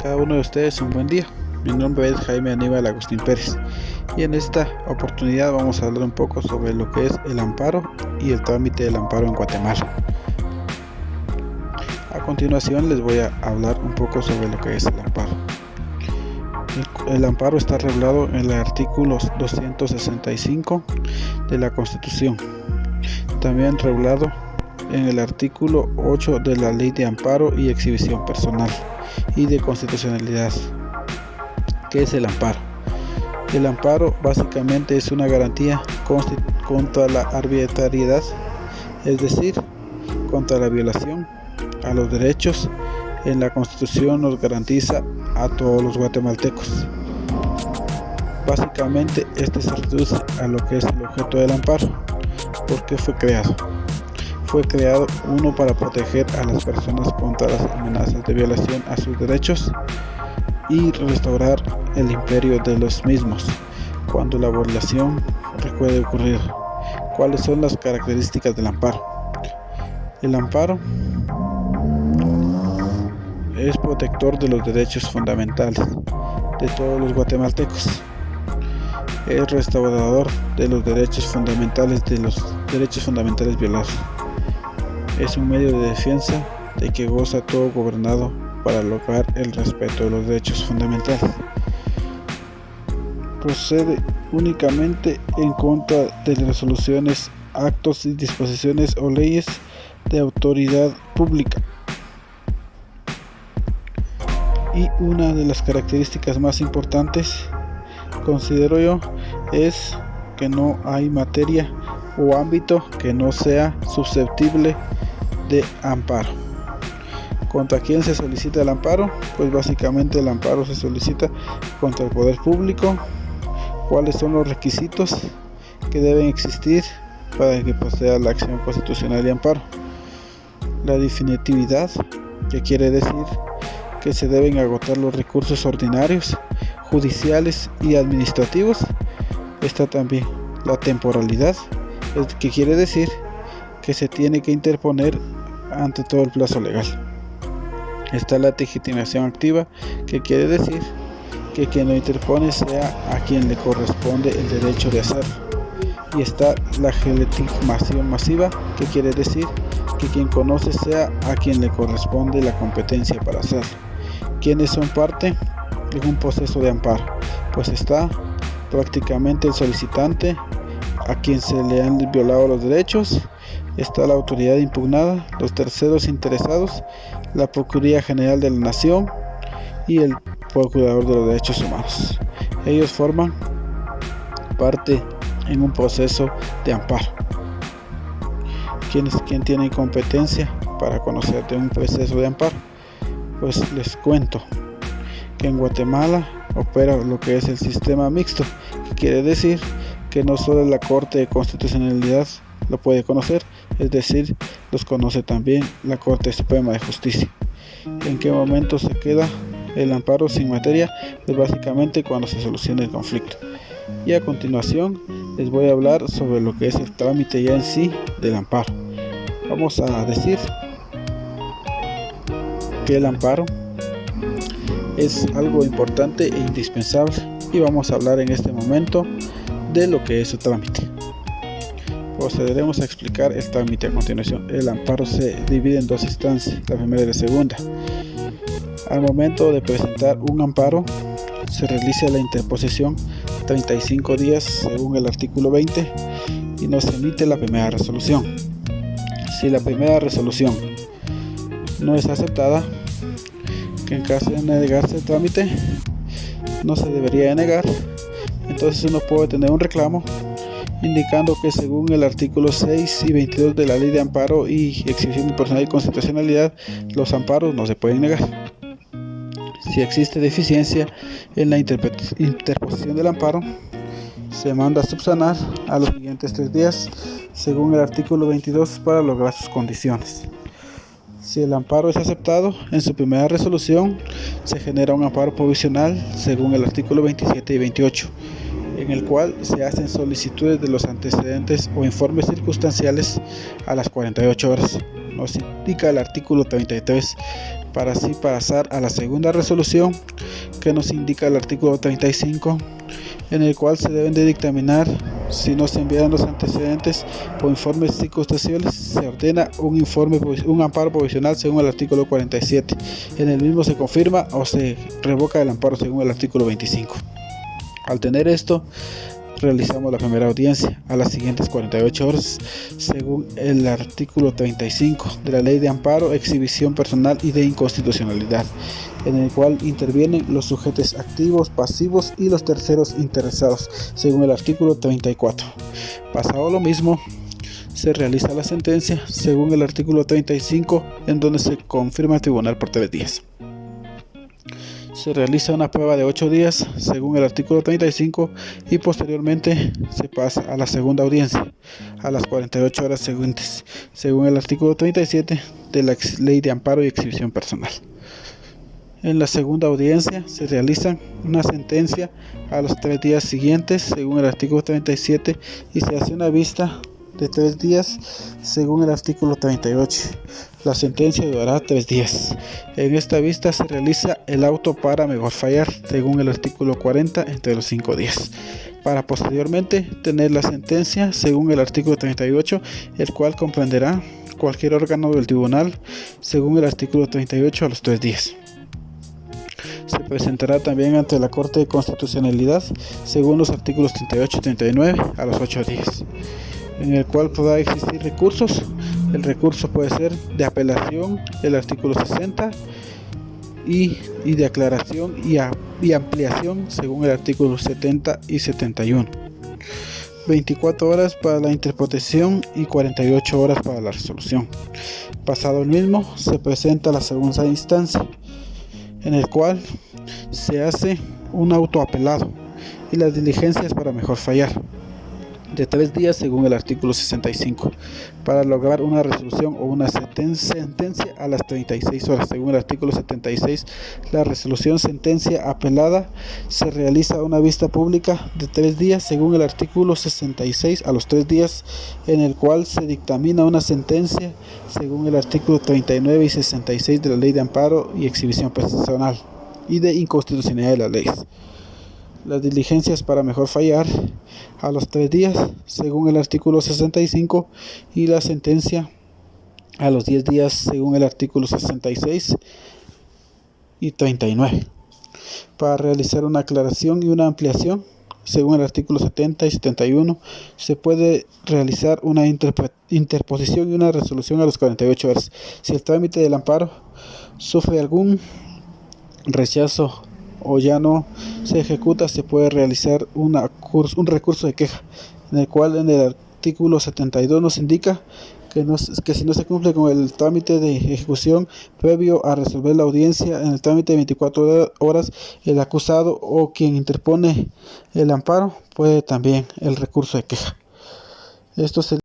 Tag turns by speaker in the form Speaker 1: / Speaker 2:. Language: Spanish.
Speaker 1: cada uno de ustedes un buen día. Mi nombre es Jaime Aníbal Agustín Pérez y en esta oportunidad vamos a hablar un poco sobre lo que es el amparo y el trámite del amparo en Guatemala. A continuación les voy a hablar un poco sobre lo que es el amparo. El amparo está regulado en el artículo 265 de la Constitución, también regulado en el artículo 8 de la Ley de Amparo y Exhibición Personal y de Constitucionalidad. ¿Qué es el amparo? El amparo básicamente es una garantía contra la arbitrariedad, es decir, contra la violación a los derechos. En la Constitución nos garantiza a todos los guatemaltecos. Básicamente este se reduce a lo que es el objeto del amparo. ¿Por qué fue creado? Fue creado uno para proteger a las personas contra las amenazas de violación a sus derechos y restaurar el imperio de los mismos cuando la violación puede ocurrir. ¿Cuáles son las características del amparo? El amparo es protector de los derechos fundamentales de todos los guatemaltecos. Es restaurador de los derechos fundamentales violados. Es un medio de defensa de que goza todo gobernado para lograr el respeto de los derechos fundamentales. Procede únicamente en contra de resoluciones, actos y disposiciones o leyes de autoridad pública. Y una de las características más importantes, considero yo, es que no hay materia o ámbito que no sea susceptible de amparo. ¿Contra quién se solicita el amparo? Pues básicamente el amparo se solicita contra el poder público. ¿Cuáles son los requisitos que deben existir para que proceda la acción constitucional de amparo? La definitividad, que quiere decir que se deben agotar los recursos ordinarios, judiciales y administrativos. Está también la temporalidad, que quiere decir que se tiene que interponer ante todo el plazo legal. Está la legitimación activa, que quiere decir que quien lo interpone sea a quien le corresponde el derecho de hacerlo. Y está la legitimación masiva, que quiere decir que quien conoce sea a quien le corresponde la competencia para hacerlo. ¿Quiénes son parte en un proceso de amparo? Pues está prácticamente el solicitante, a quien se le han violado los derechos, está la autoridad impugnada, los terceros interesados, la Procuraduría General de la Nación y el Procurador de los Derechos Humanos. Ellos forman parte en un proceso de amparo. ¿Quién tiene competencia para conocer de un proceso de amparo? Pues les cuento que en Guatemala opera lo que es el sistema mixto, que quiere decir que no solo la Corte de Constitucionalidad lo puede conocer, es decir, los conoce también la Corte Suprema de Justicia. ¿En qué momento se queda el amparo sin materia? Pues básicamente cuando se solucione el conflicto. Y a continuación les voy a hablar sobre lo que es el trámite ya en sí del amparo. Vamos a decir que el amparo es algo importante e indispensable y vamos a hablar en este momento de lo que es su trámite. Procederemos a explicar el trámite a continuación. El amparo se divide en dos instancias, la primera y la segunda. Al momento de presentar un amparo se realiza la interposición 35 días según el artículo 20 y nos emite la primera resolución. Si la primera resolución no es aceptada, que en caso de negarse el trámite no se debería de negar, entonces uno puede tener un reclamo indicando que según el artículo 6 y 22 de la Ley de Amparo y Exhibición Personal y Constitucionalidad, los amparos no se pueden negar. Si existe deficiencia en la interposición del amparo, se manda a subsanar a los siguientes 3 días según el artículo 22 para lograr sus condiciones. Si el amparo es aceptado en su primera resolución, se genera un amparo provisional según el artículo 27 y 28, en el cual se hacen solicitudes de los antecedentes o informes circunstanciales a las 48 horas. Nos indica el artículo 33 para así pasar a la segunda resolución que nos indica el artículo 35, en el cual se deben de dictaminar si no se enviaron los antecedentes o informes circunstanciales. Se ordena un amparo provisional según el artículo 47. En el mismo se confirma o se revoca el amparo según el artículo 25. Al tener esto, realizamos la primera audiencia a las siguientes 48 horas según el artículo 35 de la Ley de Amparo, Exhibición Personal y de Inconstitucionalidad, en el cual intervienen los sujetos activos, pasivos y los terceros interesados según el artículo 34. Pasado lo mismo, se realiza la sentencia según el artículo 35, en donde se confirma el tribunal por 3 días. Se realiza una prueba de 8 días según el artículo 35 y posteriormente se pasa a la segunda audiencia a las 48 horas siguientes según el artículo 37 de la Ley de Amparo y Exhibición Personal. En la segunda audiencia se realiza una sentencia a los 3 días siguientes según el artículo 37 y se hace una vista de 3 días según el artículo 38. La sentencia durará 3 días. En esta vista se realiza el auto para mejor fallar según el artículo 40 entre los 5 días, para posteriormente tener la sentencia según el artículo 38, el cual comprenderá cualquier órgano del tribunal según el artículo 38 a los 3 días. Se presentará también ante la Corte de Constitucionalidad según los artículos 38 y 39 a los 8 días, en el cual podrá existir recursos. El recurso puede ser de apelación, el artículo 60, y de aclaración y ampliación según el artículo 70 y 71. 24 horas para la interposición y 48 horas para la resolución. Pasado el mismo, se presenta la segunda instancia, en el cual se hace un autoapelado y las diligencias para mejor fallar de 3 días según el artículo 65, para lograr una resolución o una sentencia a las 36 horas según el artículo 76. La resolución sentencia apelada se realiza una vista pública de 3 días según el artículo 66 a los 3 días, en el cual se dictamina una sentencia según el artículo 39 y 66 de la Ley de Amparo y Exhibición Personal y de Inconstitucionalidad de las leyes. Las diligencias para mejor fallar a los 3 días según el artículo 65 y la sentencia a los 10 días según el artículo 66 y 39. Para realizar una aclaración y una ampliación según el artículo 70 y 71 se puede realizar una interposición y una resolución a las 48 horas. Si el trámite del amparo sufre algún rechazo o ya no se ejecuta, se puede realizar un recurso de queja, en el cual en el artículo 72 nos indica que si no se cumple con el trámite de ejecución previo a resolver la audiencia en el trámite de 24 horas, el acusado o quien interpone el amparo puede también el recurso de queja. Esto se